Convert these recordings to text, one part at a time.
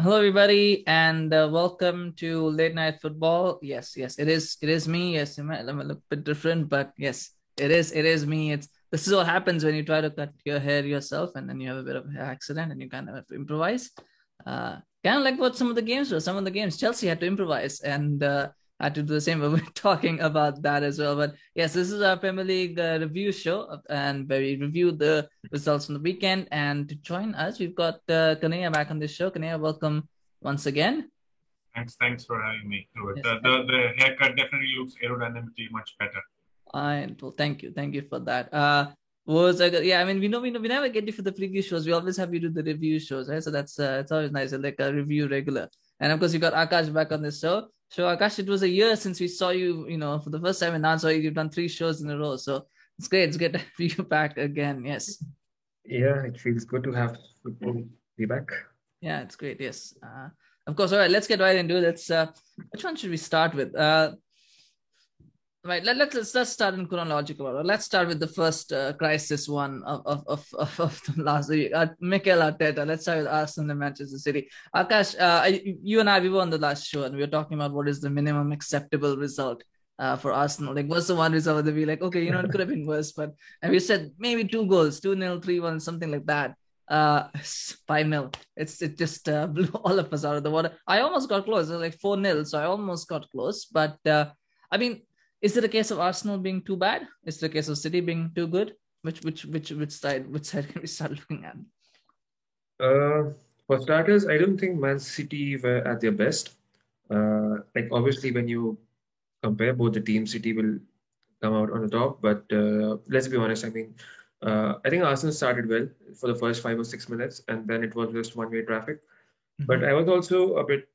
Hello, everybody, and welcome to Late Night Football. Yes, it is me. Yes, I'm a little bit different, but yes, it is me. This is what happens when you try to cut your hair yourself, and then you have a bit of an accident, and you kind of have to improvise. Kind of like what some of the games were. Some of the games Chelsea had to improvise, and had to do the same. But we're talking about that as well. But yes, this is our Premier League review show, and where we review the results from the weekend. And to join us, we've got Kanaya back on this show. Kanaya, welcome once again. Thanks for having me through it. Yes, The haircut definitely looks aerodynamically much better. well, thank you for that. Was yeah, I mean, we never get you for the preview shows. We always have you do the review shows, right? So that's it's always nice, like a review regular. And of course, you got Akash back on this show. So Akash, it was a year since we saw you, for the first time, and now so you've done three shows in a row. So it's great. It's good to have you back again. Yes. Yeah, it feels good to have football be back. Yeah, it's great. Yes. Of course. All right, let's get right into it. Which one should we start with? Right, let's start in chronological order. Let's start with the first crisis one of the last week. Mikel Arteta. Let's start with Arsenal and Manchester City. Akash, you and I, we were on the last show and we were talking about what is the minimum acceptable result for Arsenal. Like, what's the one result that we like? Okay, it could have been worse, but and we said maybe 2 goals, 2-0, 3-1, something like that. 5-0. It just blew all of us out of the water. I almost got close. It was like 4-0, so I almost got close. But I mean, is it a case of Arsenal being too bad? Is it a case of City being too good? Which side can we start looking at? For starters, I don't think Man City were at their best. Like obviously, when you compare both the teams, City will come out on the top. But let's be honest. I mean, I think Arsenal started well for the first 5 or 6 minutes, and then it was just one-way traffic. But I was also a bit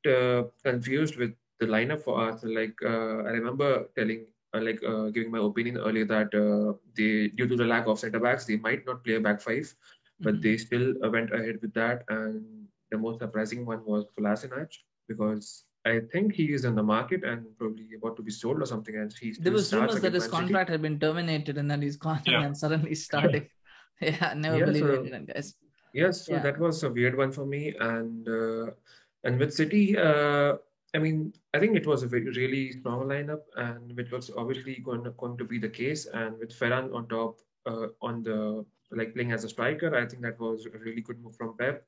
confused with the lineup for Arsenal. Like I remember giving my opinion earlier that they, due to the lack of centre backs, they might not play a back five, but they still went ahead with that. And the most surprising one was Kolasinac, because I think he is in the market and probably about to be sold or something, and he There still was starts rumors that against his Man City. contract had been terminated and that he's gone Yeah. and suddenly starting. Yeah, never Yeah, believe so it, guys. yes, so Yeah. that was a weird one for me. And with City, I mean, I think it was a really strong lineup, and which was obviously going to be the case. And with Ferran on top, on the like playing as a striker, I think that was a really good move from Pep.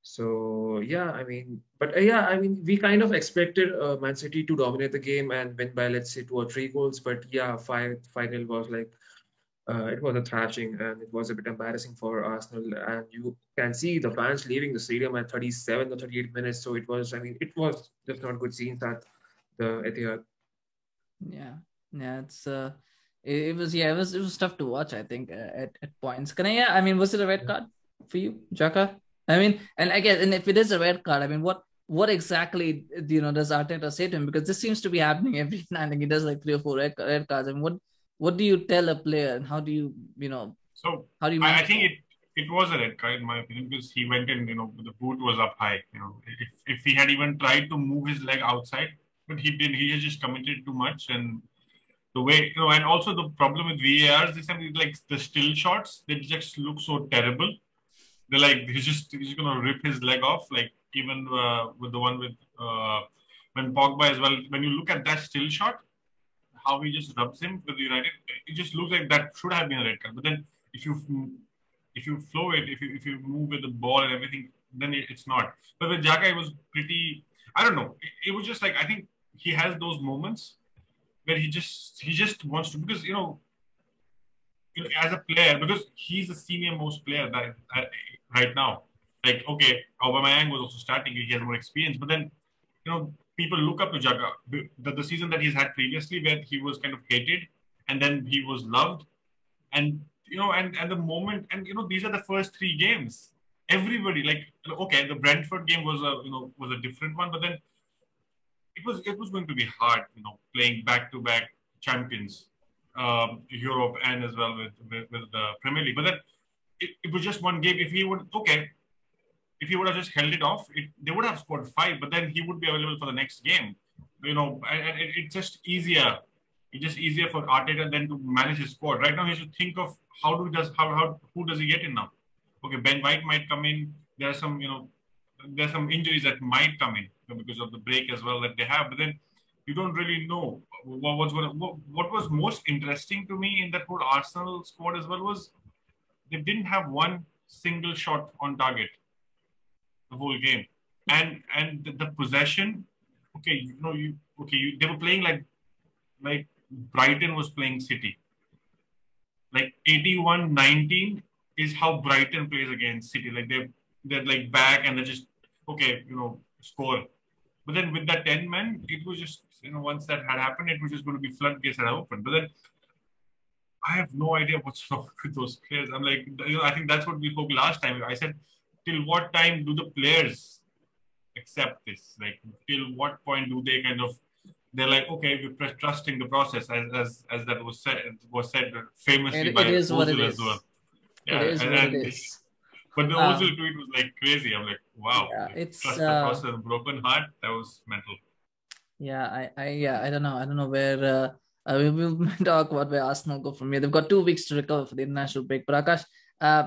So yeah, I mean, but yeah, I mean, we kind of expected Man City to dominate the game and win by, let's say, 2 or 3 goals. But yeah, five nil was like it was a thrashing, and it was a bit embarrassing for Arsenal. And you can see the fans leaving the stadium at 37 or 38 minutes. So it was, I mean, it was just not good scenes at the Etihad. Yeah. Yeah, it was tough to watch, I think, at points. I mean, was it a red card for you, Jaka? I mean, and I guess, and if it is a red card, I mean, what exactly does Arteta say to him? Because this seems to be happening every night. Like he does like three or four red cards. I mean, what do you tell a player, and how do you So how do you I manage think that? it was a red card in my opinion because he went in, the boot was up high. If he had even tried to move his leg outside, but he didn't. He had just committed too much, and the way and also the problem with VARs this time is like the still shots. They just look so terrible. They're like he's just gonna rip his leg off. Like even with the one with when Pogba as well. When you look at that still shot, how he just rubs him with United, it just looks like that should have been a red card. But then if you if you flow it, if you move with the ball and everything, then it's not. But with Xhaka, it was pretty. I don't know. It was just like I think he has those moments where he just wants to because as a player because he's the senior most player that right now. Like okay, Aubameyang was also starting. He has more experience, but then people look up to Jaga. The season that he's had previously, where he was kind of hated and then he was loved, and and the moment, and these are the first three games. Everybody like okay, the Brentford game was a different one, but then it was going to be hard, playing back to back champions, Europe and as well with the Premier League. But then it was just one game. If he would okay, if he would have just held it off, they would have scored five, but then he would be available for the next game. And it's just easier. It's just easier for Arteta than to manage his squad. Right now, he should think of how who does he get in now? Okay, Ben White might come in. There are some there's some injuries that might come in because of the break as well that they have. But then you don't really know what was most interesting to me in that whole Arsenal squad as well was they didn't have one single shot on target the whole game, and the possession. Okay, they were playing like Brighton was playing City. Like 81-19 is how Brighton plays against City. Like they're like back and they're just okay, score. But then with that 10 men, it was just once that had happened, it was just going to be floodgates that open. But then I have no idea what's wrong with those players. I'm like, I think that's what we spoke last time. I said, till what time do the players accept this? Like, till what point do they they're like, okay, we're trusting the process, as that was said famously by Ozil as well. Yeah, it is what it is. But the Ozil tweet was like crazy. I'm like, wow, it's trust the process, broken heart. That was mental. Yeah, I don't know where. We'll talk about where Arsenal go from here. They've got 2 weeks to recover for the international break. But Akash,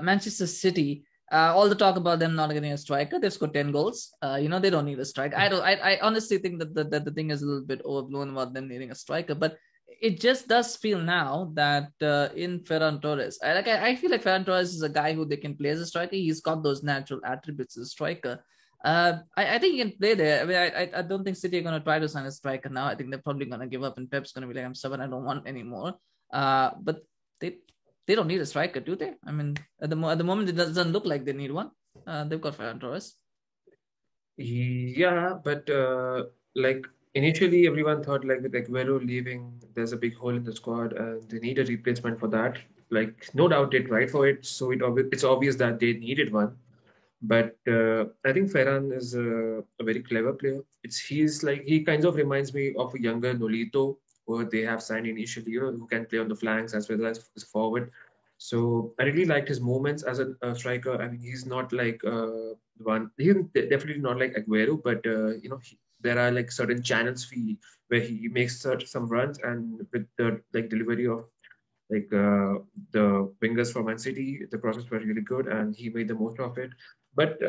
Manchester City, all the talk about them not getting a striker, they've scored 10 goals. They don't need a striker. I honestly think that the thing is a little bit overblown about them needing a striker. But it just does feel now that in Ferran Torres, I feel like Ferran Torres is a guy who they can play as a striker. He's got those natural attributes as a striker. I think he can play there. I mean, I don't think City are going to try to sign a striker now. I think they're probably going to give up, and Pep's going to be like, "I'm stubborn. I don't want anymore." But they don't need a striker, do they? I mean, at the moment, it doesn't look like they need one. They've got Ferran Torres. Yeah, but like initially, everyone thought like with Aguero leaving, there's a big hole in the squad, and they need a replacement for that. Like, no doubt they tried for it, so it's obvious that they needed one. But I think Ferran is a very clever player. He kind of reminds me of a younger Nolito, who they have signed initially, who can play on the flanks as well as forward. So I really liked his movements as a striker. I mean, he's not like he's definitely not like Aguero, but there are like certain channels where he makes some runs, and with the delivery of the wingers from Man City, the process was really good, and he made the most of it. But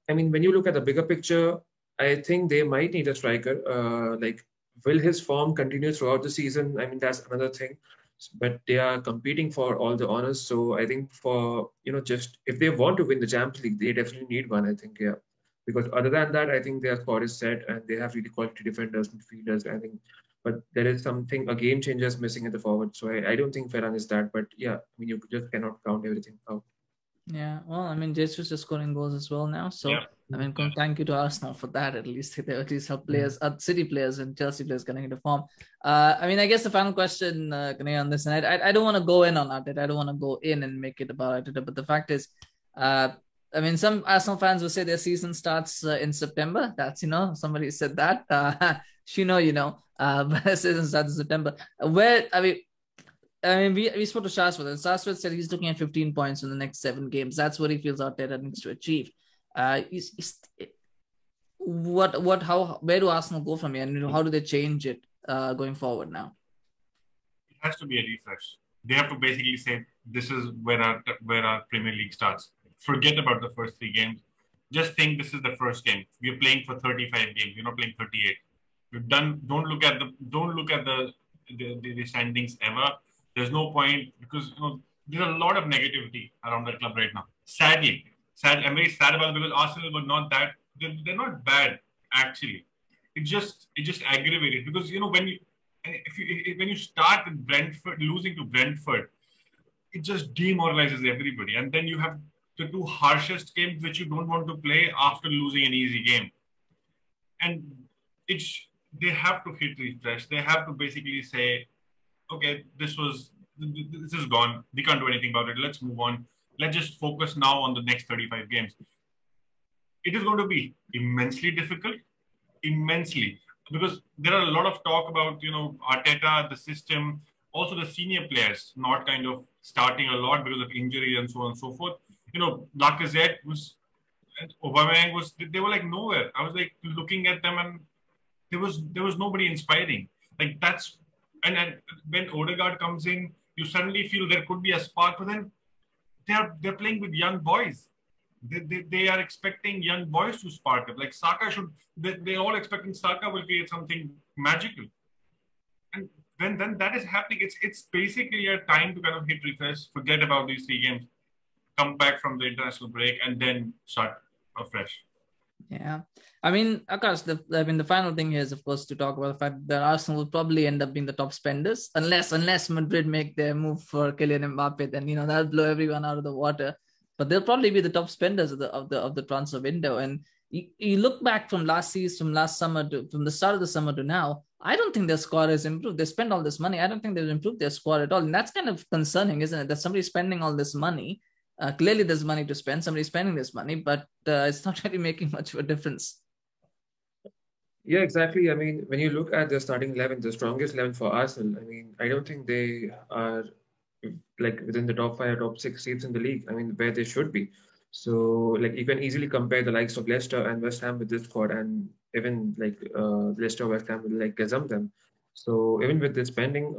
I mean, when you look at the bigger picture, I think they might need a striker. Will his form continue throughout the season? I mean, that's another thing. But they are competing for all the honors. So I think for just if they want to win the Champions League, they definitely need one. I think, yeah. Because other than that, I think their squad is set and they have really quality defenders, midfielders. I think, but there is a game changer is missing in the forward. So I don't think Ferran is that. But yeah, I mean, you just cannot count everything out. Yeah, well, I mean, Jesus is scoring goals as well now. So, yeah. I mean, thank you to Arsenal for that. At least they at least help players, City players and Chelsea players getting into form. I mean, I guess the final question on this, and I don't want to go in on Arteta. I don't want to go in and make it about Arteta. But the fact is, I mean, some Arsenal fans will say their season starts in September. That's, somebody said that. But the season starts in September. We spoke to Shashwat, and Shashwat said he's looking at 15 points in the next 7 games. That's what he feels Arteta needs to achieve. Where do Arsenal go from here, and how do they change it going forward now? It has to be a refresh. They have to basically say, this is where our Premier League starts. Forget about the first 3 games. Just think this is the first game. We're playing for 35 games. We're not playing 38. We've done. Don't look at the standings ever. There's no point because there's a lot of negativity around that club right now. Sadly, I'm very sad about it because Arsenal were not that. They're not bad actually. It just aggravated because when you start with Brentford losing to Brentford, it just demoralizes everybody, and then you have the 2 harshest games which you don't want to play after losing an easy game, and they have to hit refresh. They have to basically say, okay, this is gone. We can't do anything about it. Let's move on. Let's just focus now on the next 35 games. It is going to be immensely difficult, because there are a lot of talk about, Arteta, the system, also the senior players not kind of starting a lot because of injury and so on and so forth. Lacazette and Aubameyang they were like nowhere. I was like looking at them and there was nobody inspiring. Like that's, and when Odegaard comes in, you suddenly feel there could be a spark, but then they're playing with young boys. They are expecting young boys to spark it. Like Saka should, they're all expecting Saka will create something magical. And then that is happening. It's basically a time to kind of hit refresh, forget about these 3 games, come back from the international break, and then start afresh. Yeah, I mean, Akash, the final thing here is, of course, to talk about the fact that Arsenal will probably end up being the top spenders unless Madrid make their move for Kylian Mbappe. Then that'll blow everyone out of the water. But they'll probably be the top spenders of the transfer window. And you look back from last season, from the start of the summer to now. I don't think their squad has improved. They spend all this money. I don't think they've improved their squad at all, and that's kind of concerning, isn't it? That somebody's spending all this money. Clearly, there's money to spend. Somebody's spending this money, but it's not really making much of a difference. Yeah, exactly. I mean, when you look at the starting 11, the strongest 11 for Arsenal, I mean, I don't think they are like within the top 5 or top 6 seats in the league. I mean, where they should be. So, like, you can easily compare the likes of Leicester and West Ham with this squad, and even like Leicester, West Ham will like gazump them. So, even with this spending,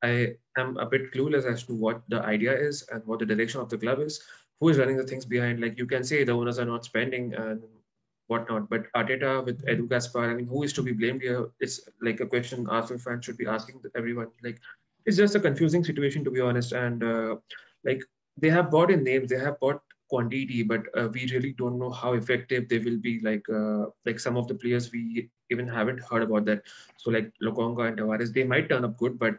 I am a bit clueless as to what the idea is and what the direction of the club is. Who is running the things behind? Like, you can say the owners are not spending and whatnot, but Arteta with Edu Gaspar, I mean, who is to be blamed here? It's like a question Arsenal fans should be asking everyone. Like, it's just a confusing situation, to be honest. And like, they have bought in names, they have bought quantity, but we really don't know how effective they will be. Like some of the players we even haven't heard about that. So like Lokonga and Tavares, they might turn up good, but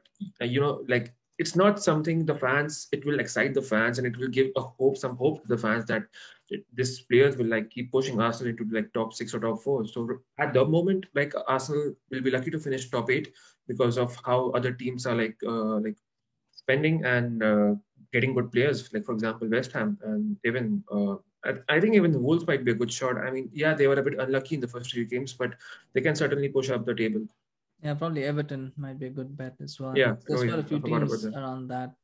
like it's not something the fans. It will excite the fans and it will give some hope to the fans that this players will like keep pushing Arsenal into like top 6 or top 4. So at the moment, like Arsenal will be lucky to finish top 8 because of how other teams are like spending and getting good players. Like for example, West Ham and even I think even the Wolves might be a good shot. I mean, yeah, they were a bit unlucky in the first 3 games, but they can certainly push up the table. Yeah, probably Everton might be a good bet as well. Yeah, there's quite a few teams around that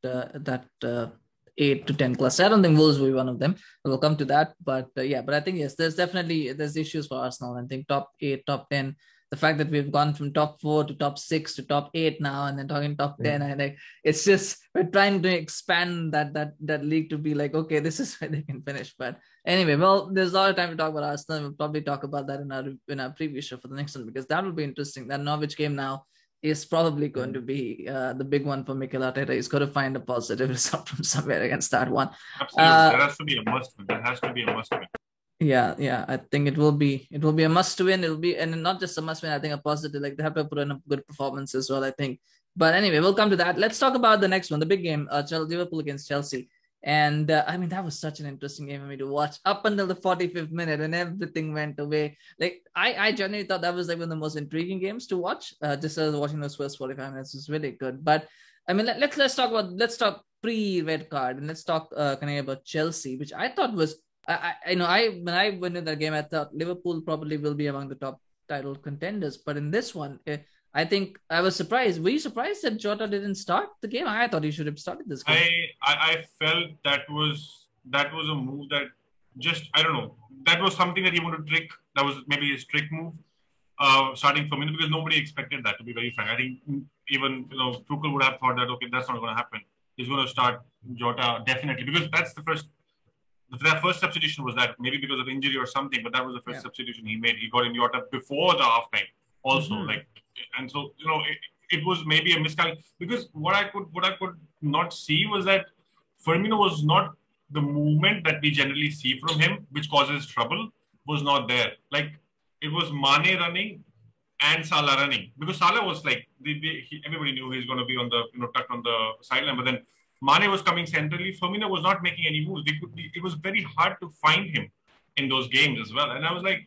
8 to 10 cluster. I don't think Wolves will be one of them. We'll come to that, but but I think yes, there's issues for Arsenal. I think top 8, top 10. The fact that we've gone from top 4 to top 6 to top 8 now, and then talking top 10, I think it's just we're trying to expand that league to be like, okay, this is where they can finish. But anyway, well, there's a lot of time to talk about Arsenal. We'll probably talk about that in our preview show for the next one, because that will be interesting. That Norwich game now is probably going to be the big one for Mikel Arteta. He's got to find a positive result from somewhere against that one. Absolutely, that has to be a must win. That has to be a must win. Yeah. I think it will be a must win. It'll be, and not just a must win. I think a positive. Like they have to put in a good performance as well, I think. But anyway, we'll come to that. Let's talk about the next one, the big game, Liverpool against Chelsea. And I mean, that was such an interesting game for me to watch up until the 45th minute when everything went away. Like I genuinely thought that was like one of the most intriguing games to watch. Just as watching those first 45 minutes was really good. But I mean, let's talk pre-red card, and let's talk kind of about Chelsea, which I thought was. When I went in that game, I thought Liverpool probably will be among the top title contenders. But in this one, I think I was surprised. Were you surprised that Jota didn't start the game? I thought he should have started this game. I felt that was a move that just, I don't know, that was something that he wanted to trick. That was maybe his trick move, starting Firmino, because nobody expected that, to be very frank. I think even Tuchel would have thought that, okay, that's not going to happen. He's going to start Jota definitely, because that's the first. Their first substitution was that, maybe because of injury or something, but that was the first substitution he made. He got in Jota before the halftime also, and so it was maybe a miscalculation, because what I could not see was that Firmino was not the movement that we generally see from him, which causes trouble, was not there. Like it was Mane running and Salah running, because Salah was like everybody knew he's going to be on the tucked on the sideline, but then Mane was coming centrally. Firmino was not making any moves. It was very hard to find him in those games as well. And I was like,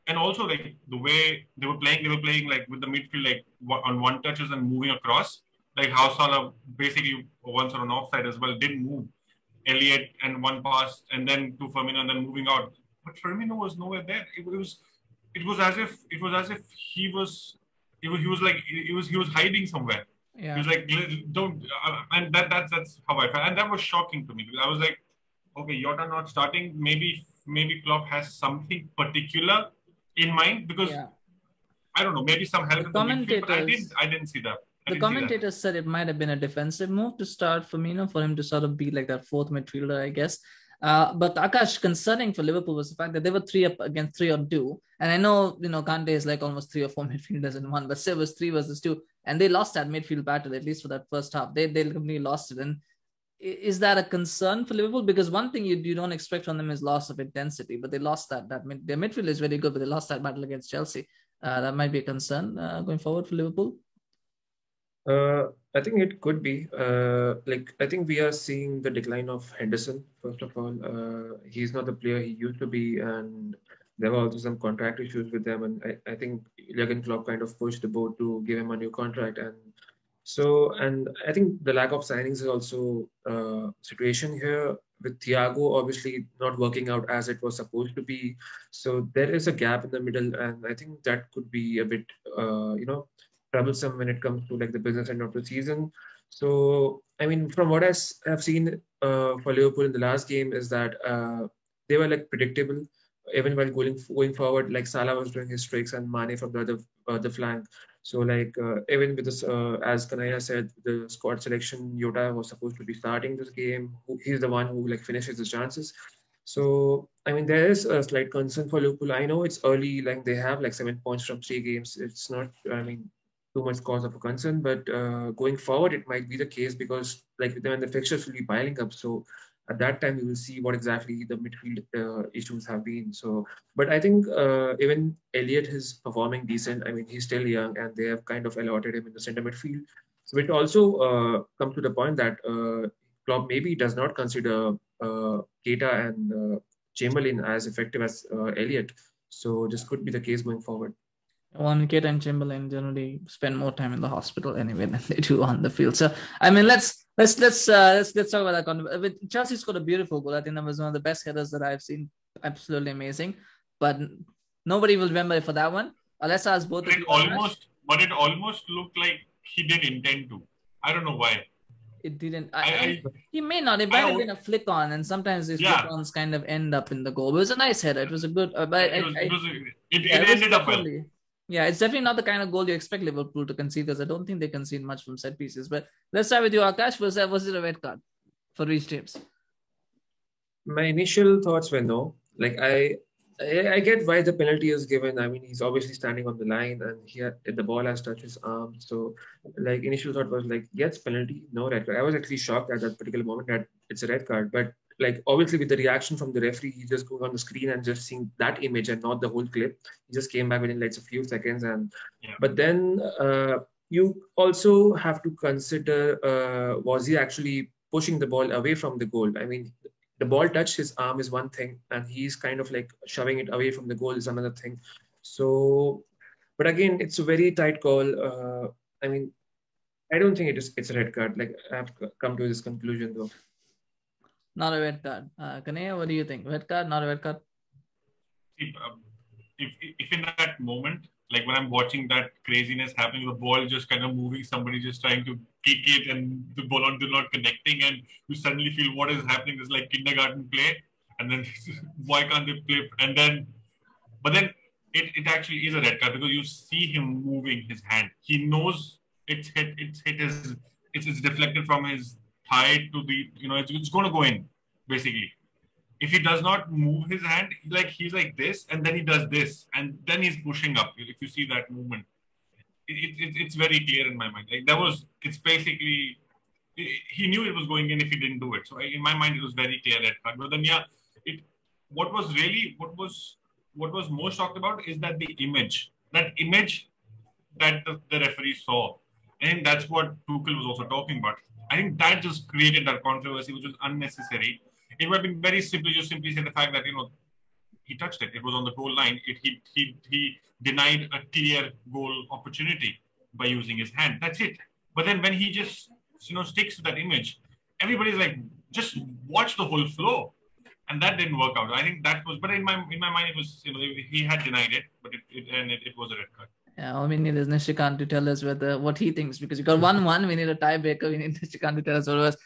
and also like the way they were playing like with the midfield, like on one touches and moving across, like how Salah basically once on an offside as well didn't move. Elliott and one pass and then to Firmino and then moving out. But Firmino was nowhere there. It was as if he was hiding somewhere. Yeah. He was like, don't, and that's how I felt, and that was shocking to me, because I was like, okay, Jota not starting, maybe Klopp has something particular in mind, because I don't know, maybe some help. The commentators, I didn't see that. The commentators said it might have been a defensive move to start Firmino, for him to sort of be like that fourth midfielder, I guess. But Akash, concerning for Liverpool was the fact that they were 3 up against 3-2. And I know, Kante is like almost 3 or 4 midfielders in one, but still it was 3 versus 2. And they lost that midfield battle, at least for that first half. They completely lost it. And is that a concern for Liverpool? Because one thing you don't expect from them is loss of intensity, but they lost that. Their midfield is very good, but they lost that battle against Chelsea. That might be a concern going forward for Liverpool. I think it could be. I think we are seeing the decline of Henderson, first of all. He's not the player he used to be, and there were also some contract issues with them. And I think Jurgen Klopp kind of pushed the board to give him a new contract. And I think the lack of signings is also a situation here with Thiago obviously not working out as it was supposed to be. So there is a gap in the middle, and I think that could be a bit, troublesome when it comes to like the business end of the season. So, I mean, from what I have seen for Liverpool in the last game is that they were like predictable, even while going forward. Like Salah was doing his tricks and Mane from the other flank. So even with this, as Kanaya said, the squad selection, Jota was supposed to be starting this game. He's the one who like finishes the chances. So I mean, there is a slight concern for Liverpool. I know it's early, like they have like 7 points from 3 games. It's not, I mean, too much cause of a concern, but going forward, it might be the case because like when the fixtures will be piling up. So at that time, we will see what exactly the midfield issues have been. So, but I think even Elliott is performing decent. I mean, he's still young, and they have kind of allotted him in the centre midfield. So it also comes to the point that Klopp maybe does not consider Keita and Chamberlain as effective as Elliott. So this could be the case going forward. Keita and Chamberlain generally spend more time in the hospital anyway than they do on the field. So I mean, let's talk about that. Chelsea scored a beautiful goal. I think that was one of the best headers that I've seen. Absolutely amazing. But nobody will remember it for that one. Let's ask both of you. But it almost looked like he did intend to. I don't know why. It didn't. He may not. It might have been a flick on, and sometimes these flick ons kind of end up in the goal. It was a nice header. It was a good. It ended up well. Yeah, it's definitely not the kind of goal you expect Liverpool to concede, because I don't think they concede much from set pieces. But let's start with you, Akash. Was it a red card for Reece James? My initial thoughts were no. Like I get why the penalty is given. I mean, he's obviously standing on the line, and the ball has touched his arm. So, like, initial thought was like, yes, penalty, no red card. I was actually shocked at that particular moment that it's a red card. But like, obviously, with the reaction from the referee, he just goes on the screen and just seeing that image and not the whole clip. He just came back within like a few seconds, but then you also have to consider was he actually pushing the ball away from the goal? I mean, the ball touched his arm is one thing, and he's kind of like shoving it away from the goal is another thing. So, but again, it's a very tight call. I mean, I don't think it's a red card. Like, I have come to this conclusion though. Not a red card. Kanaya, what do you think? Red card, not a red card? If in that moment, like when I'm watching that craziness happening, the ball just kind of moving, somebody just trying to kick it and the ball not connecting, and you suddenly feel what is happening is like kindergarten play, and then why can't they play? But then it actually is a red card because you see him moving his hand. He knows it's deflected from his thigh to the, it's going to go in, basically. If he does not move his hand, he's like this, and then he does this, and then he's pushing up. If you see that movement, it's very clear in my mind. It's basically, he knew it was going in if he didn't do it. So in my mind, it was very clear red card. But then, what was most talked about is that the image that the referee saw. I think that's what Tuchel was also talking about. I think that just created that controversy, which was unnecessary. It would have been very simply say the fact that, he touched it. It was on the goal line. He denied a clear goal opportunity by using his hand. That's it. But then when he just, sticks to that image, everybody's like, just watch the whole flow. And that didn't work out. I think that was, but in my mind, it was, he had denied it, but it was a red card. Yeah, all we need is Nishikant to tell us what he thinks, because you got 1-1. We need a tiebreaker. We need Nishikant to tell us what it was.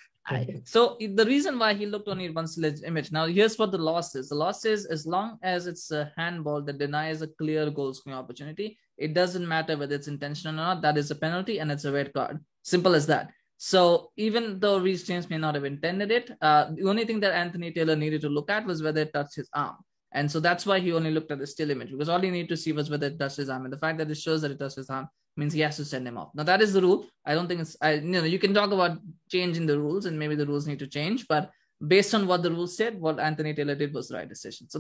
So the reason why he looked only at one sledge image. Now, here's what the loss is. The loss is, as long as it's a handball that denies a clear goal scoring opportunity, it doesn't matter whether it's intentional or not. That is a penalty and it's a red card. Simple as that. So even though Reece James may not have intended it, the only thing that Anthony Taylor needed to look at was whether it touched his arm. And so that's why he only looked at the still image, because all he needed to see was whether it touched his arm. And the fact that it shows that it touched his arm means he has to send him off. Now that is the rule. I don't think you can talk about changing the rules, and maybe the rules need to change, but based on what the rules said, what Anthony Taylor did was the right decision. So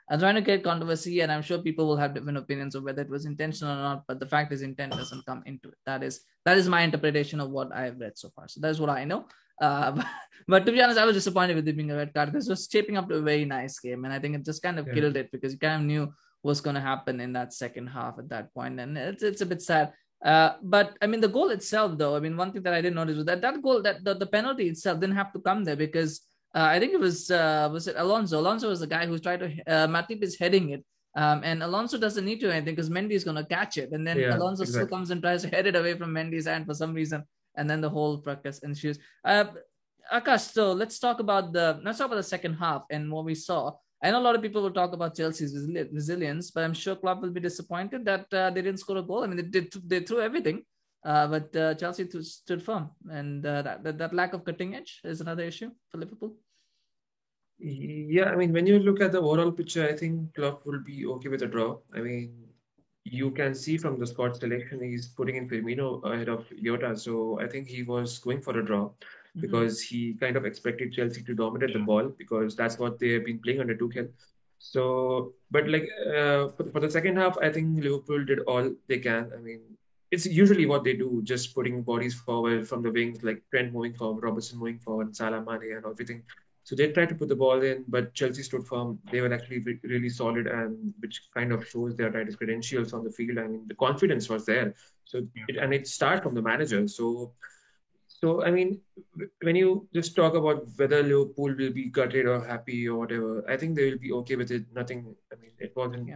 I'm trying to get controversy, and I'm sure people will have different opinions of whether it was intentional or not. But the fact is, intent doesn't come into it. That is my interpretation of what I've read so far. So that's what I know. But to be honest, I was disappointed with it being a red card because it was shaping up to a very nice game, and I think it just kind of killed it because you kind of knew what's going to happen in that second half at that point, and it's a bit sad. But I mean, the goal itself, though, I mean, one thing that I didn't notice was that goal, that the penalty itself didn't have to come there because I think it was it Alonso? Alonso was the guy who tried to Matip is heading it. And Alonso doesn't need to anything because Mendy is going to catch it. And then Alonso still comes and tries to head it away from Mendy's hand for some reason. And then the whole practice ensues. Akash, so let's talk about the second half and what we saw. I know a lot of people will talk about Chelsea's resilience, but I'm sure Klopp will be disappointed that they didn't score a goal. I mean, they threw everything. But Chelsea stood firm, and that lack of cutting edge is another issue for Liverpool. Yeah, I mean, when you look at the overall picture, I think Klopp will be okay with a draw. I mean, you can see from the squad selection, he's putting in Firmino ahead of Jota. So I think he was going for a draw because he kind of expected Chelsea to dominate the ball because that's what they have been playing under Tuchel. So, but like for the second half, I think Liverpool did all they can. I mean, it's usually what they do, just putting bodies forward from the wings, like Trent moving forward, Robertson moving forward, Salah, Mane, and everything. So they tried to put the ball in, but Chelsea stood firm. They were actually really solid, and which kind of shows their tightest credentials on the field. I mean, the confidence was there. So it starts from the manager. So I mean, when you just talk about whether Liverpool will be gutted or happy or whatever, I think they will be okay with it. Nothing. I mean, it wasn't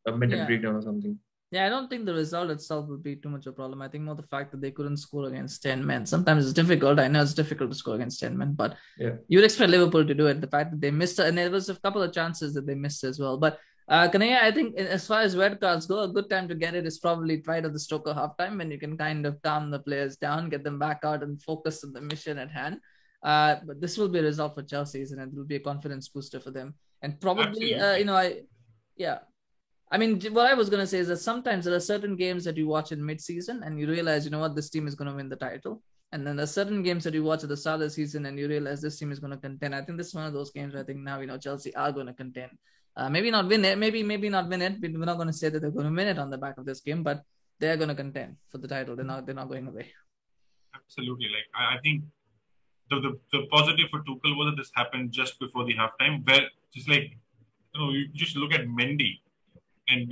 a mental breakdown or something. Yeah, I don't think the result itself will be too much of a problem. I think more the fact that they couldn't score against 10 men. Sometimes it's difficult. I know it's difficult to score against 10 men, but you'd expect Liverpool to do it. The fact that they missed it, and there was a couple of chances that they missed as well. But Kanaya, I think as far as red cards go, a good time to get it is probably right at the stroke of halftime when you can kind of calm the players down, get them back out and focus on the mission at hand. But this will be a result for Chelsea, and it will be a confidence booster for them. And probably, I mean, what I was going to say is that sometimes there are certain games that you watch in mid-season and you realize, you know what, this team is going to win the title. And then there's certain games that you watch at the start of the season and you realize this team is going to contend. I think this is one of those games where I think now, Chelsea are going to contend. Maybe not win it. Maybe not win it. We're not going to say that they're going to win it on the back of this game, but they're going to contend for the title. They're not going away. Absolutely. Like, I think the positive for Tuchel was that this happened just before the halftime, where just like, you just look at Mendy. And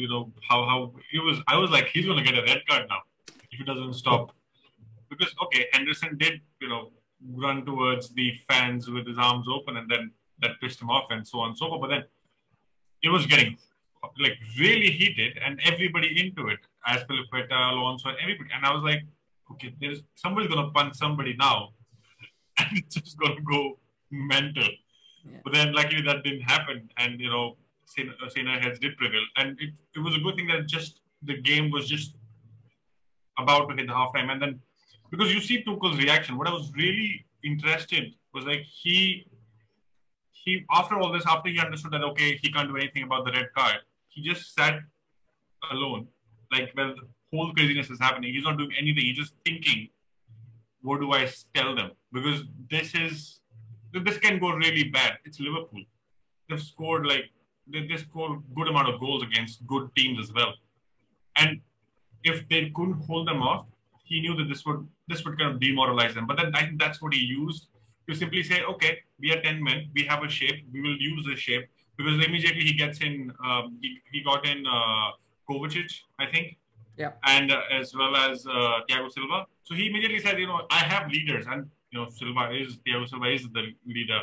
how it was. I was like, he's going to get a red card now if he doesn't stop. Because Henderson did run towards the fans with his arms open, and then that pissed him off, and so on and so forth. But then it was getting like really heated, and everybody into it. Azpilicueta, Alonso, everybody. And I was like, okay, somebody's going to punch somebody now, and it's just going to go mental. Yeah. But then luckily that didn't happen, and Saner heads did prevail, and it was a good thing that just the game was just about to hit the halftime, and then because you see Tuchel's reaction, what I was really interested was like he after all this, after he understood that he can't do anything about the red card, he just sat alone, like when the whole craziness is happening. He's not doing anything. He's just thinking, what do I tell them? Because this can go really bad. It's Liverpool. They've scored they score good amount of goals against good teams as well. And if they couldn't hold them off, he knew that this would kind of demoralize them. But then I think that's what he used to simply say, okay, we are 10 men, we have a shape, we will use this shape. Because immediately he gets in, he got in Kovacic, I think. Yeah. And as well as Thiago Silva. So he immediately said, I have leaders. And, Thiago Silva is the leader.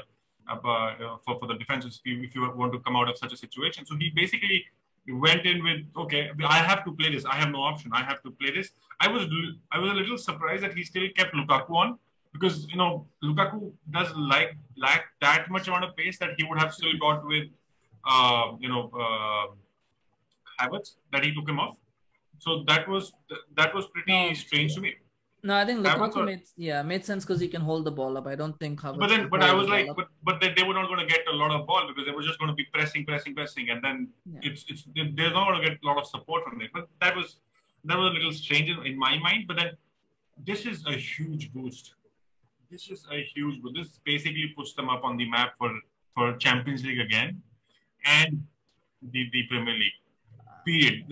For the defense, if you want to come out of such a situation. So he basically went in with, I have to play this. I have no option. I have to play this. I was a little surprised that he still kept Lukaku on because, Lukaku does lack that much amount of pace that he would have still got with, Havertz, that he took him off. So that was pretty strange to me. No, I think Havertz Lukaku made sense because he can hold the ball up. I don't think Havertz can but I hold was the ball like, up. but they were not going to get a lot of ball because they were just going to be pressing, and then they're not going to get a lot of support from it. But that was a little strange in my mind. But then this is a huge boost. This is a huge boost. This basically puts them up on the map for Champions League again and the Premier League. Period.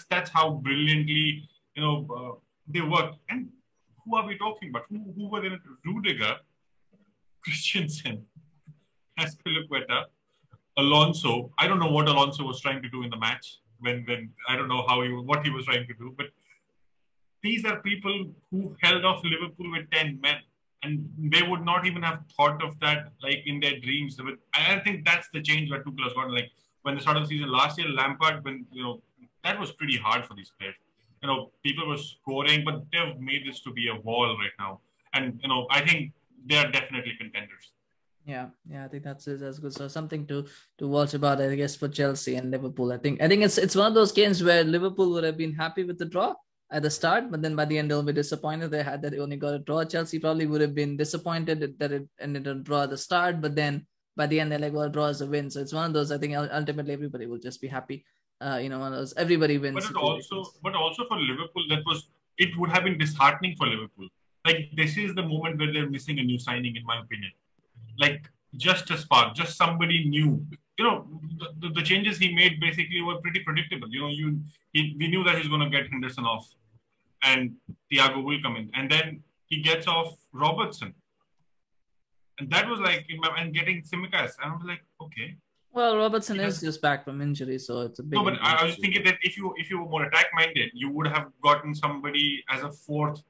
That's how brilliantly they work. And who are we talking about? Who were there? Rudiger, Christensen, Azpilicueta, Alonso. I don't know what Alonso was trying to do in the match. When I don't know what he was trying to do, but these are people who held off Liverpool with 10 men, and they would not even have thought of that like in their dreams. I think that's the change that Tuchel has gotten. Like when the start of the season last year, Lampard, that was pretty hard for these players. People were scoring, but they've made this to be a wall right now, and I think they are definitely contenders. Yeah, I think that's good. So something to watch about, I guess, for Chelsea and Liverpool. I think it's one of those games where Liverpool would have been happy with the draw at the start, but then by the end they'll be disappointed that they only got a draw. Chelsea probably would have been disappointed that it ended a draw at the start, but then by the end they're like, well, a draw is a win. So it's one of those. I think ultimately everybody will just be happy. One of those everybody wins. But also for Liverpool, it would have been disheartening for Liverpool. Like this is the moment where they're missing a new signing, in my opinion. Like just a spark, just somebody new. The changes he made basically were pretty predictable. We knew that he's going to get Henderson off, and Thiago will come in, and then he gets off Robertson, and that was like and getting Tsimikas, and I was like, okay. Well, Robertson is just back from injury, so it's a big. No, but I was thinking that if you were more attack minded, you would have gotten somebody as a fourth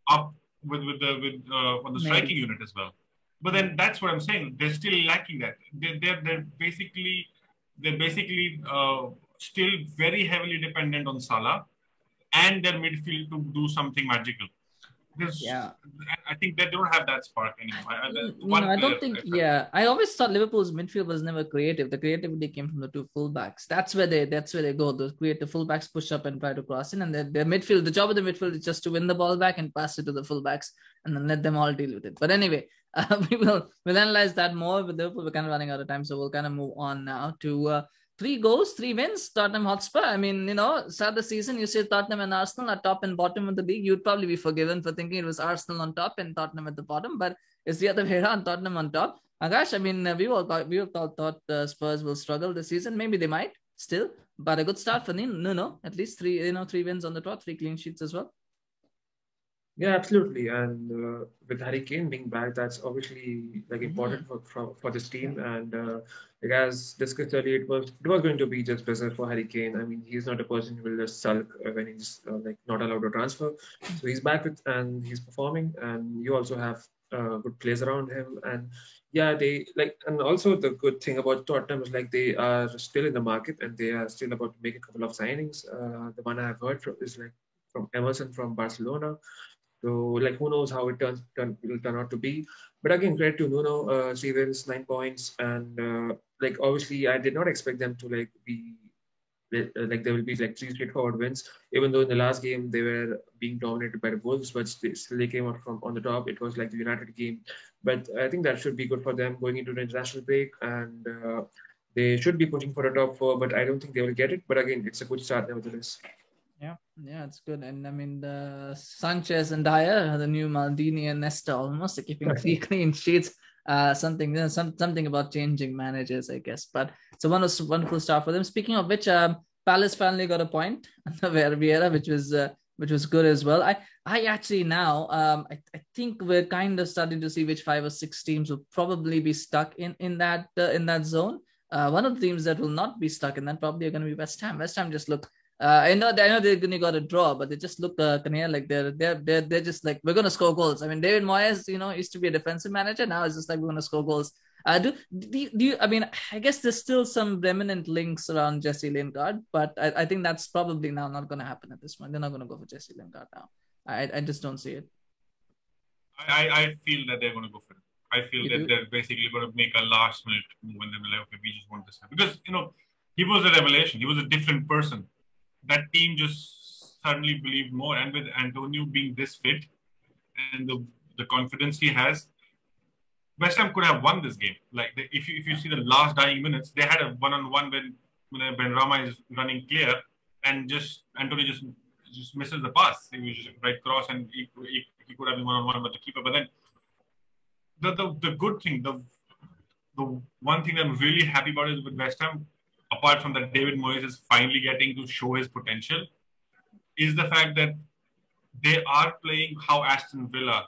up with on the striking unit as well. But then that's what I'm saying. They're still lacking that. They're basically still very heavily dependent on Salah and their midfield to do something magical. I think they don't have that spark anymore. I don't think. Yeah, I always thought Liverpool's midfield was never creative. The creativity came from the two fullbacks. That's where they go. Those creative fullbacks push up and try to cross in, and their midfield. The job of the midfield is just to win the ball back and pass it to the fullbacks, and then let them all deal with it. But anyway, we'll analyze that more. With Liverpool, we're kind of running out of time, so we'll kind of move on now to 3 goals, 3 wins, Tottenham Hotspur. I mean, start the season, you say Tottenham and Arsenal are top and bottom of the league. You'd probably be forgiven for thinking it was Arsenal on top and Tottenham at the bottom, but it's the other way around, Tottenham on top. Akash, I mean, we all thought Spurs will struggle this season. Maybe they might still, but a good start for Nuno. At least 3 wins on the trot, 3 clean sheets as well. Yeah, absolutely. And with Harry Kane being back, that's obviously like important for this team. And like as discussed earlier, it was going to be just better for Harry Kane. I mean, he's not a person who will just sulk when he's like not allowed to transfer. So he's back and he's performing. And you also have good players around him. And yeah, and also the good thing about Tottenham is like they are still in the market and they are still about to make a couple of signings. The one I have heard is like from Emerson from Barcelona. So, like, who knows how it will turn out to be. But again, credit to Nuno, 3 wins, 9 points. And, like, obviously, I did not expect them to, like, be, like, there will be, like, 3 straightforward wins. Even though in the last game, they were being dominated by the Wolves, but still they came out from on the top. It was, like, the United game. But I think that should be good for them going into the international break. And they should be pushing for the top 4, but I don't think they will get it. But again, it's a good start nevertheless. Yeah, it's good. And I mean, the Sanchez and Dyer, the new Maldini and Nesta, almost like keeping 3 clean sheets. Something about changing managers, I guess. But it's a wonderful start for them. Speaking of which, Palace finally got a point under Vieira, which was good as well. I actually now I think we're kind of starting to see which 5 or 6 teams will probably be stuck in that zone. One of the teams that will not be stuck in that probably are going to be West Ham. West Ham just look. I know they're going to got a draw, but they just look like they're just like, we're going to score goals. I mean, David Moyes, used to be a defensive manager. Now it's just like, we're going to score goals. Do you? I mean, I guess there's still some remnant links around Jesse Lingard, but I think that's probably now not going to happen at this point. They're not going to go for Jesse Lingard now. I just don't see it. I feel that they're going to go for it. I feel that they're basically going to make a last minute move and they're like, okay, we just want this. Because, he was a revelation. He was a different person. That team just suddenly believed more. And with Antonio being this fit and the confidence he has, West Ham could have won this game. Like if you see the last dying minutes, they had a one-on-one when Rama is running clear and just Antonio just misses the pass. He was just right cross and he could have been one-on-one with the keeper. But then the good thing, the one thing that I'm really happy about is with West Ham, apart from that David Moyes is finally getting to show his potential, is the fact that they are playing how Aston Villa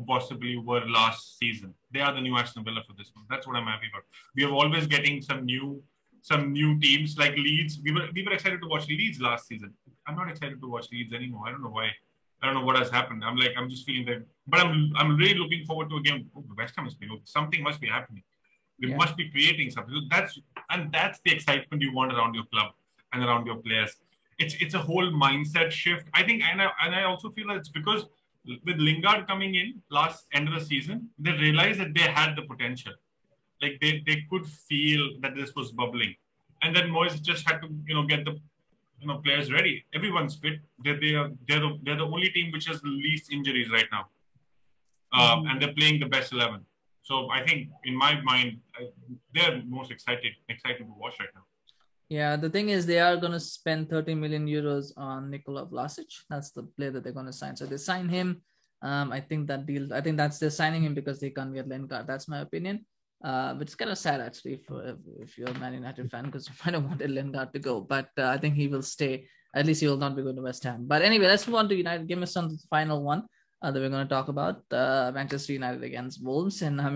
possibly were last season. They are the new Aston Villa for this one. That's what I'm happy about. We are always getting some new teams like Leeds. We were excited to watch Leeds last season. I'm not excited to watch Leeds anymore. I don't know why. I don't know what has happened. I'm just feeling that. But I'm really looking forward to a game. Oh, West Ham is playing. Something must be happening. We must be creating something. So that's the excitement you want around your club and around your players. It's a whole mindset shift. I think, and I also feel that it's because with Lingard coming in last end of the season, they realized that they had the potential. Like they could feel that this was bubbling, and then Moyes just had to get the players ready. Everyone's fit. They're the only team which has the least injuries right now, and they're playing the best 11. So I think in my mind, they're most excited to watch right now. Yeah, the thing is they are going to spend 30 million euros on Nikola Vlasic. That's the player that they're going to sign. So they sign they're signing him because they can't get Lingard. That's my opinion. But it's kind of sad actually if you're a Man United fan, because you might have wanted Lingard to go. But I think he will stay. At least he will not be going to West Ham. But anyway, let's move on to United. Give us the final one that we're going to talk about. Manchester United against Wolves. And I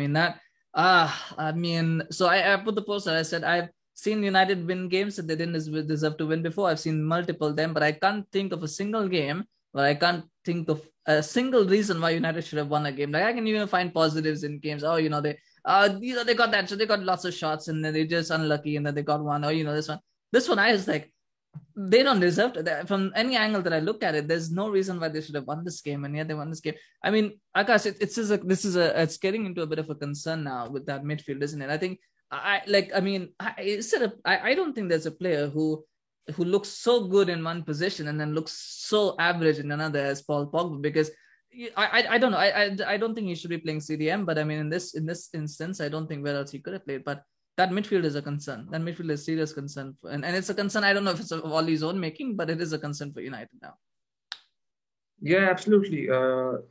put the poster. I said I've seen United win games that they didn't deserve to win before. I've seen multiple of them, but I can't think of a single game where I can't think of a single reason why United should have won a game. Like I can even find positives in games. Oh, they got that, so they got lots of shots and then they're just unlucky and then they got one. Oh, this one I was like, they don't deserve to. From any angle that I look at it, there's no reason why they should have won this game, and yet they won this game. I mean, Akash, it's getting into a bit of a concern now with that midfield, isn't it? I think I don't think there's a player who looks so good in one position and then looks so average in another as Paul Pogba, because I don't know. I don't think he should be playing CDM, but I mean in this instance, I don't think where else he could have played. But that midfield is a concern. That midfield is a serious concern, and it's a concern. I don't know if it's of Ollie's own making, but it is a concern for United now. Yeah, absolutely.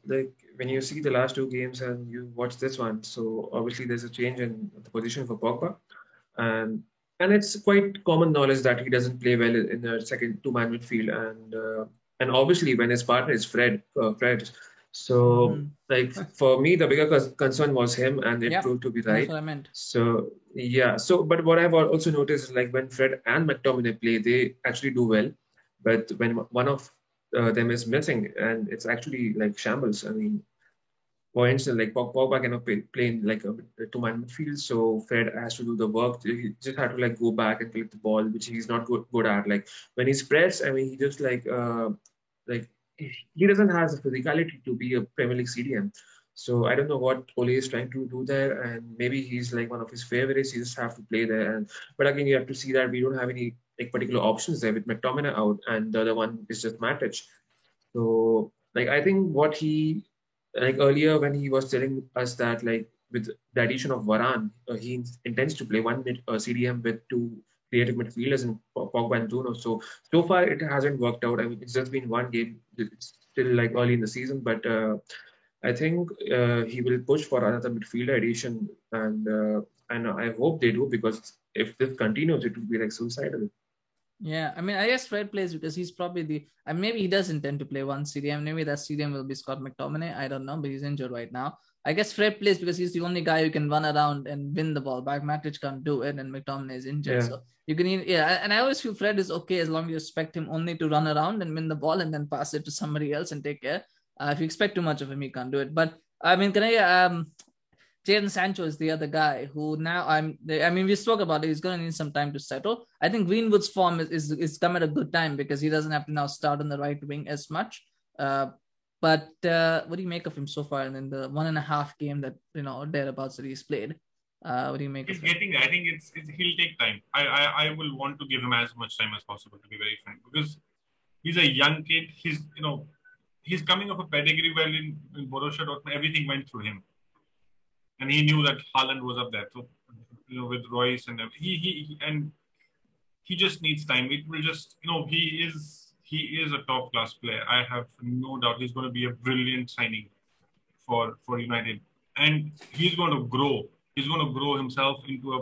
Like when you see the last two games and you watch this one, so obviously there's a change in the position for Pogba, and it's quite common knowledge that he doesn't play well in the second two-man midfield, and obviously when his partner is Fred. So like for me, the bigger concern was him, and it proved to be right. That's what I meant. So yeah. So but what I've also noticed is like when Fred and McTominay play, they actually do well, but when one of them is missing, and it's actually like shambles. I mean, for instance, like Pogba cannot play in like a two-man midfield, so Fred has to do the work. He just had to like go back and collect the ball, which he's not good at. Like when he spreads, I mean, he just like he doesn't have the physicality to be a Premier League CDM. So I don't know what Ole is trying to do there, and maybe he's like one of his favorites. He just have to play there, but again, you have to see that we don't have any like particular options there with McTominay out, and the other one is just Matic. So like I think what he like earlier when he was telling us that like with the addition of Varane, he intends to play one CDM with two creative midfielders in Pogba and Bruno. So far it hasn't worked out. I mean, it's just been one game. It's still like early in the season, but I think he will push for another midfielder addition, and I hope they do, because if this continues, it will be like suicidal. Yeah, I mean, I guess Fred plays because he's probably maybe he does intend to play one CDM. Maybe that CDM will be Scott McTominay. I don't know, but he's injured right now. I guess Fred plays because he's the only guy who can run around and win the ball back. Matic can't do it, and McTominay is injured. Yeah. So you can, and I always feel Fred is okay as long as you expect him only to run around and win the ball and then pass it to somebody else and take care. If you expect too much of him, he can't do it. But I mean, Jadon Sancho is the other guy who now we spoke about it. He's going to need some time to settle. I think Greenwood's form is come at a good time because he doesn't have to now start on the right wing as much. But what do you make of him so far? And in the 1.5 game that thereabouts that he's played, what do you make? He's getting there. I think he'll take time. I will want to give him as much time as possible, to be very frank, because He's a young kid. He's coming off a pedigree where in Borussia Dortmund, everything went through him. And he knew that Haaland was up there. So, with Royce and he just needs time. It will just, he is a top class player. I have no doubt he's going to be a brilliant signing for United, and he's going to grow. He's going to grow himself into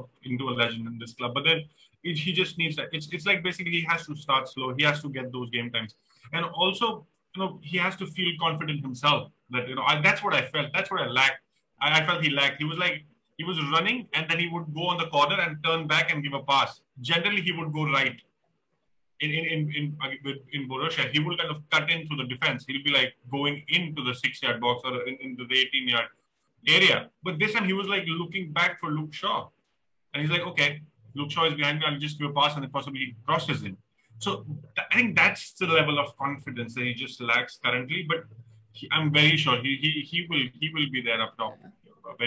a legend in this club. But then he just needs that. It's like basically he has to start slow. He has to get those game times, and also he has to feel confident himself. That that's what I felt. That's what I lacked. I felt he lacked. He was like he was running, and then he would go on the corner and turn back and give a pass. Generally, he would go right. In Borussia, he will kind of cut in through the defense. He'll be like going into the 6-yard box or into the 18-yard area. But this time he was like looking back for Luke Shaw. And he's like, okay, Luke Shaw is behind me. I'll just give a pass and then possibly he crosses in. So I think that's the level of confidence that he just lacks currently. But I'm very sure he will be there up top.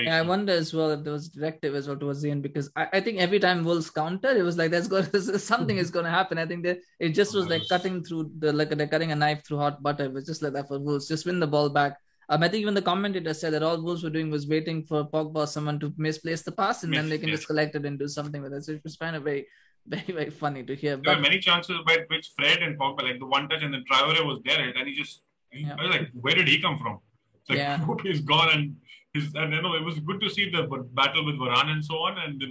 I wonder as well if there was directive as well towards the end, because I think every time Wolves counter, it was like something is going to happen. I think that it just was like cutting through they're cutting a knife through hot butter. It was just like that for Wolves. Just win the ball back. I think even the commentator said that all Wolves were doing was waiting for Pogba or someone to misplace the pass, and then they can just collect it and do something with it. So it was kind of very, very, very funny to hear. There were many chances by which Fred and Pogba, like the one touch, and then Traore was there, and I was like, where did he come from? It's like he's gone, and it was good to see the battle with Varane and so on, and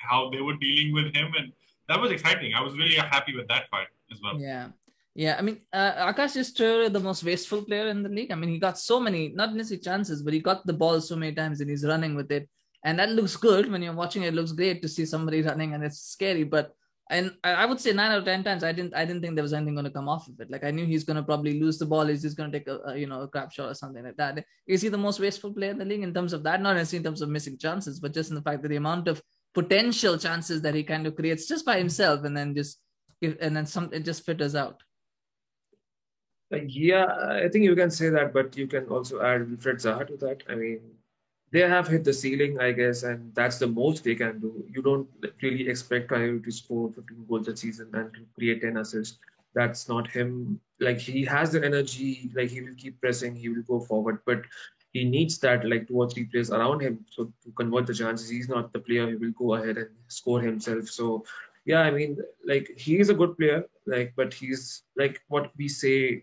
how they were dealing with him, and that was exciting. I was really happy with that part as well. Yeah. I mean, Akash is Traore the most wasteful player in the league. I mean, he got so many, not necessarily chances, but he got the ball so many times and he's running with it, and that looks good when you're watching it. It looks great to see somebody running, and it's scary, but. And I would say 9 out of 10 times, I didn't think there was anything going to come off of it. Like I knew he's going to probably lose the ball. He's just going to take a crap shot or something like that. Is he the most wasteful player in the league in terms of that? Not necessarily in terms of missing chances, but just in the fact that the amount of potential chances that he kind of creates just by himself, and then it just filters out. Yeah, I think you can say that, but you can also add Wilfried Zaha to that. I mean, they have hit the ceiling, I guess, and that's the most they can do. You don't really expect Traore to score 15 goals a season and to create 10 assists. That's not him. Like, he has the energy, like he will keep pressing, he will go forward, but he needs that like 2 or 3 players around him so to convert the chances. He's not the player who will go ahead and score himself. So yeah, I mean, like he is a good player, like, but he's like what we say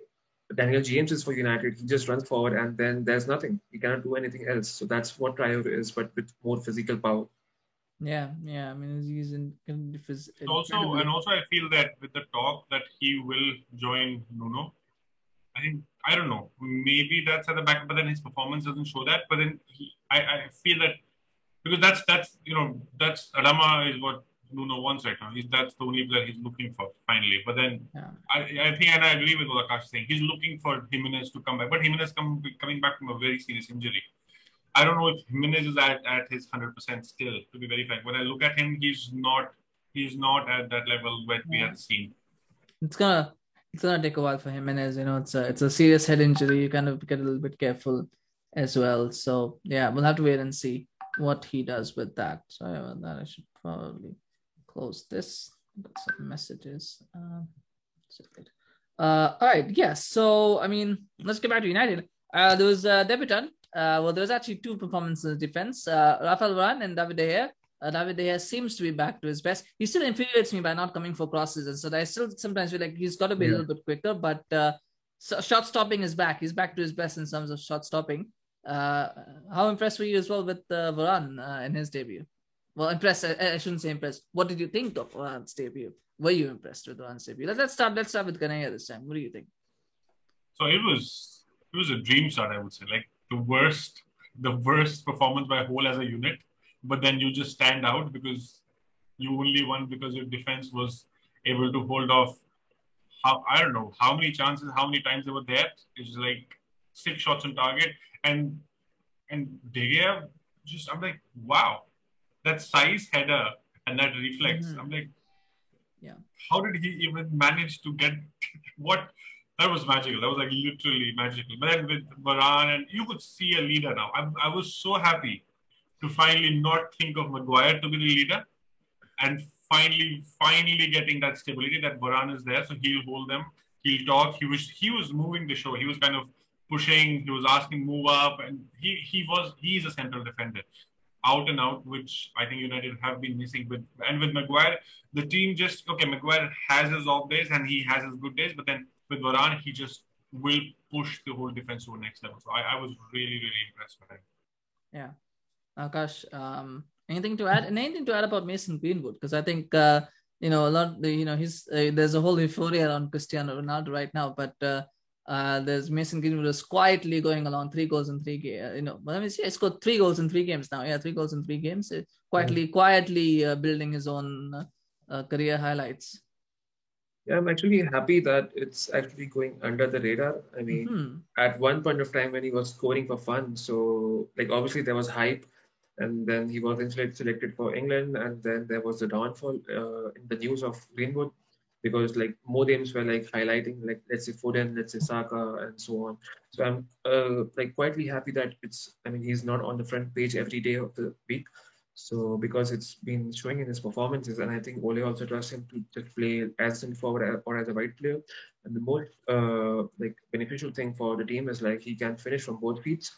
Daniel James is for United. He just runs forward and then there's nothing. He cannot do anything else. So that's what Traore is, but with more physical power. Yeah. I mean, he's also I feel that with the talk that he will join Nuno, I don't know. Maybe that's at the back, but then his performance doesn't show that. But then I feel that because that's Adama is what Nuno wants right now. That's the only player he's looking for finally. But then I think, and I agree with what Akash is saying, he's looking for Jimenez to come back. But Jimenez coming back from a very serious injury. I don't know if Jimenez is at his 100% still, to be very frank. When I look at him, he's not at that level that we had seen. It's gonna take a while for Jimenez. It's a serious head injury. You kind of get a little bit careful as well. So yeah, we'll have to wait and see what he does with that. Sorry about that. I should probably close this. Got some messages. All right. Yes. So I mean, let's get back to United. There was a debutant. There was actually 2 performances in defense. Rafael Varane and David De Gea. David De Gea seems to be back to his best. He still infuriates me by not coming for crosses, and so I still sometimes feel like he's got to be a little bit quicker. But shot stopping is back. He's back to his best in terms of shot stopping. How impressed were you as well with Varane in his debut? Well, impressed. I shouldn't say impressed. What did you think of Varane's debut? Were you impressed with Varane's debut? Let's start with Kanaya this time. What do you think? So it was a dream start, I would say. Like the worst performance by a whole as a unit. But then you just stand out because you only won because your defense was able to hold off. I don't know how many chances, how many times they were there. It's like 6 shots on target, and De Gea I'm like, wow, that size header and that reflex. I'm like, yeah, how did he even manage to get what? That was magical. That was like literally magical. But then with Varane, and you could see a leader now. I was so happy to finally not think of Maguire to be the leader, and finally getting that stability that Varane is there, so he'll hold them. he'll talk. He was moving the show. He was kind of pushing. He was asking move up, and he's a central defender, out and out, which I think United have been missing. With Maguire, the team just okay. Maguire has his off days and he has his good days, but then with Varane, he just will push the whole defense to the next level. So I was really impressed with him. Yeah, Akash, anything to add? And anything to add about Mason Greenwood? Because I think a lot. He's there's a whole euphoria around Cristiano Ronaldo right now, but there's Mason Greenwood is quietly going along, 3 goals in 3 games. But I mean, he scored 3 goals in 3 games now. Yeah, 3 goals in 3 games. Quietly building his own career highlights. Yeah, I'm actually happy that it's actually going under the radar. I mean, at one point of time when he was scoring for fun, so like obviously there was hype, and then he was selected for England, and then there was the downfall in the news of Greenwood, because like more names were like highlighting, like let's say Foden, let's say Saka, and so on. So I'm like quietly happy that he's not on the front page every day of the week. So because it's been showing in his performances, and I think Ole also trusts him to just play as in forward or as a wide player. And the more like beneficial thing for the team is like he can finish from both feet,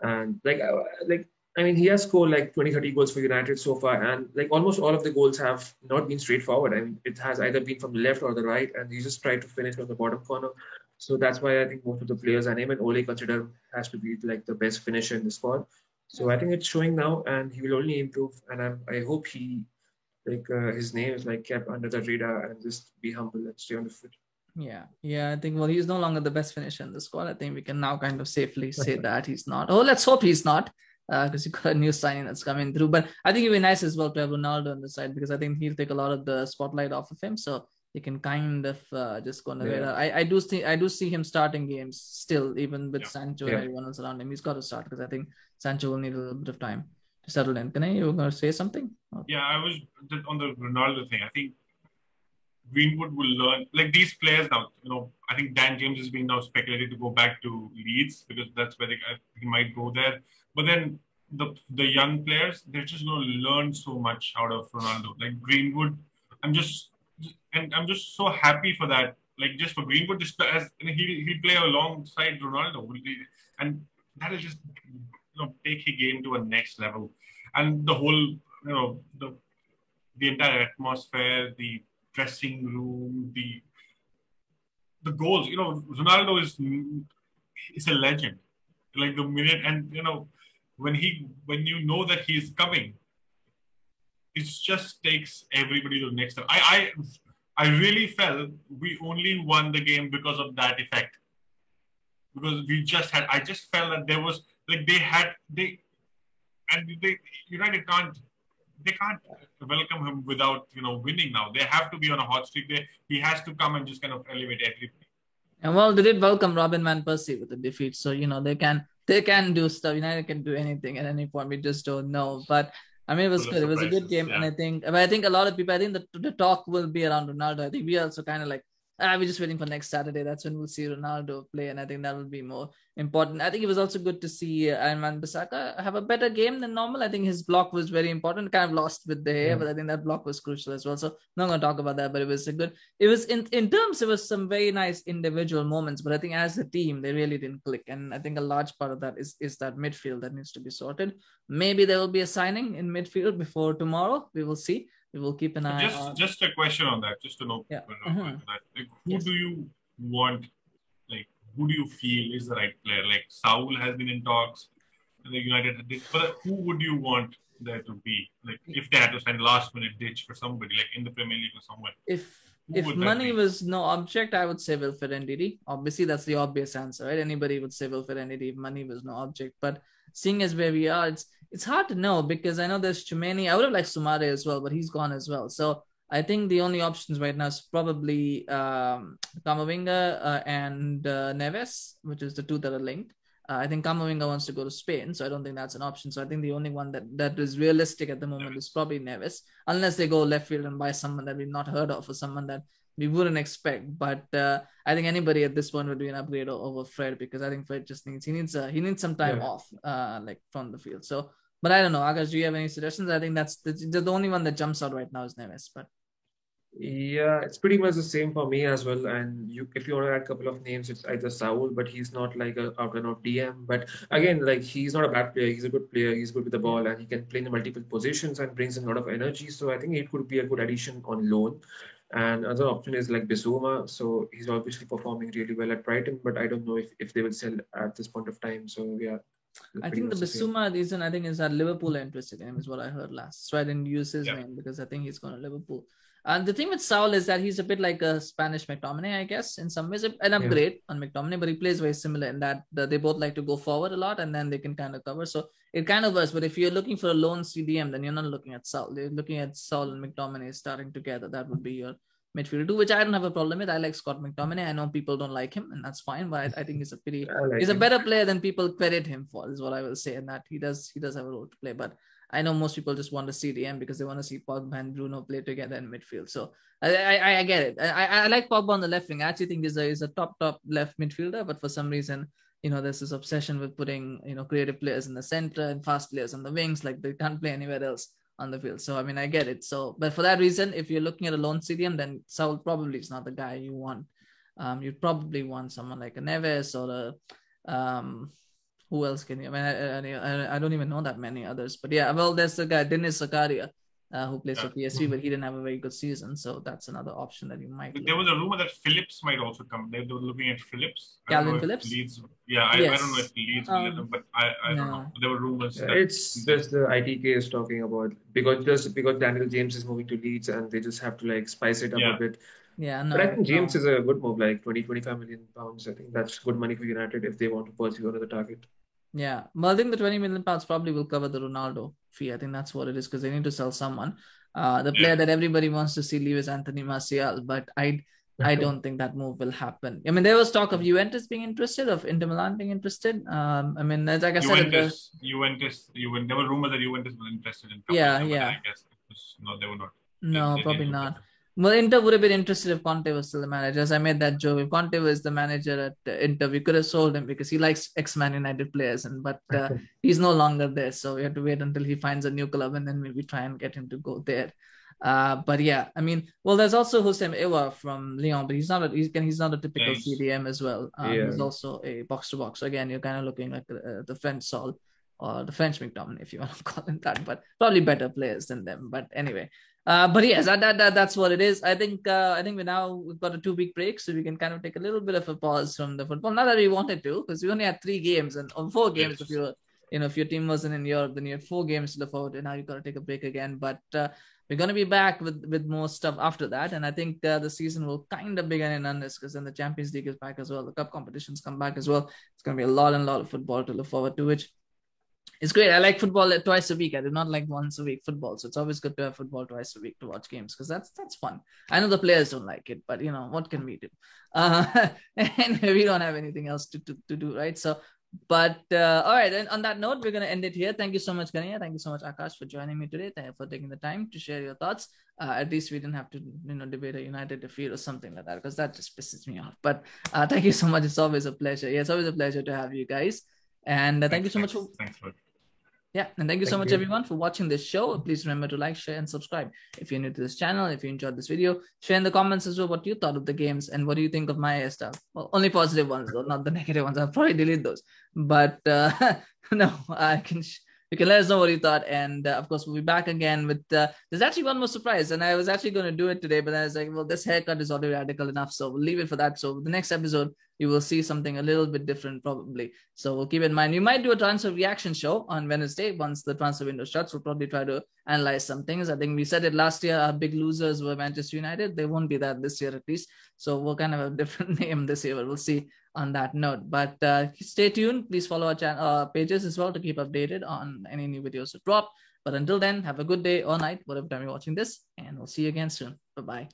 and he has scored like 20-30 goals for United so far, and like almost all of the goals have not been straightforward. I mean, it has either been from the left or the right, and he just tried to finish on the bottom corner. So that's why I think most of the players and even Ole consider has to be like the best finisher in the squad. So I think it's showing now, and he will only improve. And I hope he, his name is like kept under the radar and just be humble and stay on the foot. Yeah. I think he's no longer the best finisher in the squad. I think we can now kind of safely say that he's not. Oh, let's hope he's not, because you got a new signing that's coming through. But I think it'd be nice as well to have Ronaldo on the side, because I think he'll take a lot of the spotlight off of him. So he can kind of just go on the radar. I do see him starting games still, even with Sancho and everyone else around him. He's got to start, because I think Sancho will need a little bit of time to settle in. You were going to say something? Yeah, I was on the Ronaldo thing. I think Greenwood will learn, like these players now, I think Dan James is being now speculated to go back to Leeds, because that's where he might go there. But then the young players, they're just going to learn so much out of Ronaldo. Like Greenwood, I'm just so happy for that. Like just for Greenwood, just as he'll play alongside Ronaldo, and that will just take his game to a next level. And the whole the entire atmosphere, the dressing room, the goals. Ronaldo is a legend. Like the minute, and when you know that he's coming, it just takes everybody to the next level. I really felt we only won the game because of that effect. Because I just felt that there was like United can't welcome him without winning now. They have to be on a hot streak. He has to come and just kind of elevate everybody. And well, they did welcome Robin van Persie with the defeat, so they can do stuff. United can do anything at any point. We just don't know. But I mean, it was good. It was a good game, and I think a lot of people. I think the talk will be around Ronaldo. I think we also kind of like. We're just waiting for next Saturday. That's when we'll see Ronaldo play, and I think that will be more important. I think it was also good to see Wan-Bissaka have a better game than normal. I think his block was very important. Kind of lost with the hair, but I think that block was crucial as well. So I'm not going to talk about that, but it was in terms, it was some very nice individual moments, but I think as a team, they really didn't click. And I think a large part of that is that midfield that needs to be sorted. Maybe there will be a signing in midfield before tomorrow. We will see. We will keep an eye on. Just a question on that, just to know. Yeah. That. Like, who do you want? Like, who do you feel is the right player? Like, Saul has been in talks, and the United did. But who would you want there to be? Like, if they had to sign last minute ditch for somebody, like in the Premier League or somewhere. If money was no object, I would say Wilfred Ndidi. Obviously, that's the obvious answer, right? Anybody would say Wilfred Ndidi if money was no object. But seeing as where we are, it's hard to know, because I know there's Tchouameni. I would have liked Soumare as well, but he's gone as well. So I think the only options right now is probably Camavinga and Neves, which is the two that are linked. I think Camavinga wants to go to Spain, so I don't think that's an option. So I think the only one that is realistic at the moment is probably Neves, unless they go left field and buy someone that we've not heard of or someone that we wouldn't expect. But I think anybody at this point would be an upgrade over Fred, because I think Fred just needs some time off, like from the field. So, but I don't know, Akash, do you have any suggestions? I think that's the only one that jumps out right now is Neves. But Yeah, it's pretty much the same for me as well. And if you want to add a couple of names, it's either Saul, but he's not like a out and out DM. But again, like he's not a bad player. He's a good player. He's good with the Yeah. ball, and he can play in multiple positions and brings in a lot of energy. So I think it could be a good addition on loan. And another option is like Bissouma. So he's obviously performing really well at Brighton, but I don't know if they will sell at this point of time. So yeah, I pretty think the much the same. Bissouma reason I think is that Liverpool are interested in him is what I heard last. So I didn't use his Yeah. name because I think he's going to Liverpool. And the thing with Saul is that he's a bit like a Spanish McTominay, I guess, in some ways. An Yeah. upgrade on McTominay, but he plays very similar in that they both like to go forward a lot and then they can kind of cover. So it kind of works. But if you're looking for a lone CDM, then you're not looking at Saul. You're looking at Saul and McTominay starting together. That would be your midfielder too, which I don't have a problem with. I like Scott McTominay. I know people don't like him, and that's fine. But I think I like he's a him. better player than people credit him for, is what I will say. And that he does have a role to play. But I know most people just want to see DM because they want to see Pogba and Bruno play together in midfield. So I get it. I like Pogba on the left wing. I actually think he's a top left midfielder, but for some reason, there's this obsession with putting, creative players in the center and fast players on the wings, like they can't play anywhere else on the field. So I mean, I get it. So, but for that reason, if you're looking at a lone CDM, then Saul probably is not the guy you want. You'd probably want someone like a Neves or who else can you? I mean, I don't even know that many others. But yeah, well, there's the guy Denis Zakaria, who plays for PSV, but he didn't have a very good season, so that's another option that you might. There was a rumor that Phillips might also come. They were looking at Phillips. Calvin Phillips. Leeds. Yeah, I don't know if Leeds will let them, but I don't know. There were rumors. It's just the ITK is talking about because Daniel James is moving to Leeds and they just have to like spice it up a bit. Yeah, no. But I think James is a good move, like 20-25 million pounds. I think that's good money for United if they want to pursue another target. Yeah, well, I think the 20 million pounds probably will cover the Ronaldo fee. I think that's what it is because they need to sell someone. The player that everybody wants to see leave is Anthony Martial, but I don't think that move will happen. I mean, there was talk of Juventus being interested, of Inter Milan being interested. I mean, like I said, Juventus. There were rumors that Juventus was interested in. Yeah. I guess no, they were not. No, probably not. Well, Inter would have been interested if Conte was still the manager. As I made that joke, if Conte was the manager at Inter, we could have sold him because he likes ex-Man United players, but he's no longer there. So we have to wait until he finds a new club and then maybe try and get him to go there. But yeah, I mean, well, there's also Houssem Ewa from Lyon, but he's not a typical CDM as well. He's also a box-to-box. So again, you're kind of looking like the French Sol or the French McDominay, if you want to call it that, but probably better players than them. But anyway. But yes, that's what it is. I think we've got a 2-week break, so we can kind of take a little bit of a pause from the football. Not that we wanted to, because we only had 3 games and 4 games. If your team wasn't in Europe, then you had 4 games to look forward to. Now you've got to take a break again. But we're going to be back with more stuff after that, and I think the season will kind of begin in earnest because then the Champions League is back as well. The cup competitions come back as well. It's going to be a lot of football to look forward to, which it's great. I like football twice a week. I do not like once a week football. So it's always good to have football twice a week to watch games because that's fun. I know the players don't like it, but what can we do? And we don't have anything else to do, right? So, but all right. And on that note, we're going to end it here. Thank you so much, Kaniya. Thank you so much, Akash, for joining me today. Thank you for taking the time to share your thoughts. At least we didn't have to, debate a United defeat or something like that because that just pisses me off. But thank you so much. It's always a pleasure. Yeah, it's always a pleasure to have you guys. And thank you so much for. Thanks, yeah, and thank you so much, everyone, for watching this show. Please remember to like, share, and subscribe. If you're new to this channel, if you enjoyed this video, share in the comments as well what you thought of the games and what do you think of my hairstyle. Well, only positive ones, though, not the negative ones. I'll probably delete those. But no, you can let us know what you thought. And of course, we'll be back again with, there's actually one more surprise. And I was actually going to do it today, but I was like, well, this haircut is already radical enough. So we'll leave it for that. So the next episode, you will see something a little bit different probably. So we'll keep in mind. We might do a transfer reaction show on Wednesday once the transfer window shuts. We'll probably try to analyze some things. I think we said it last year, our big losers were Manchester United. They won't be that this year at least. So we'll kind of have a different name this year, but we'll see on that note. But stay tuned. Please follow our channel pages as well to keep updated on any new videos that drop. But until then, have a good day or night, whatever time you're watching this, and we'll see you again soon. Bye-bye.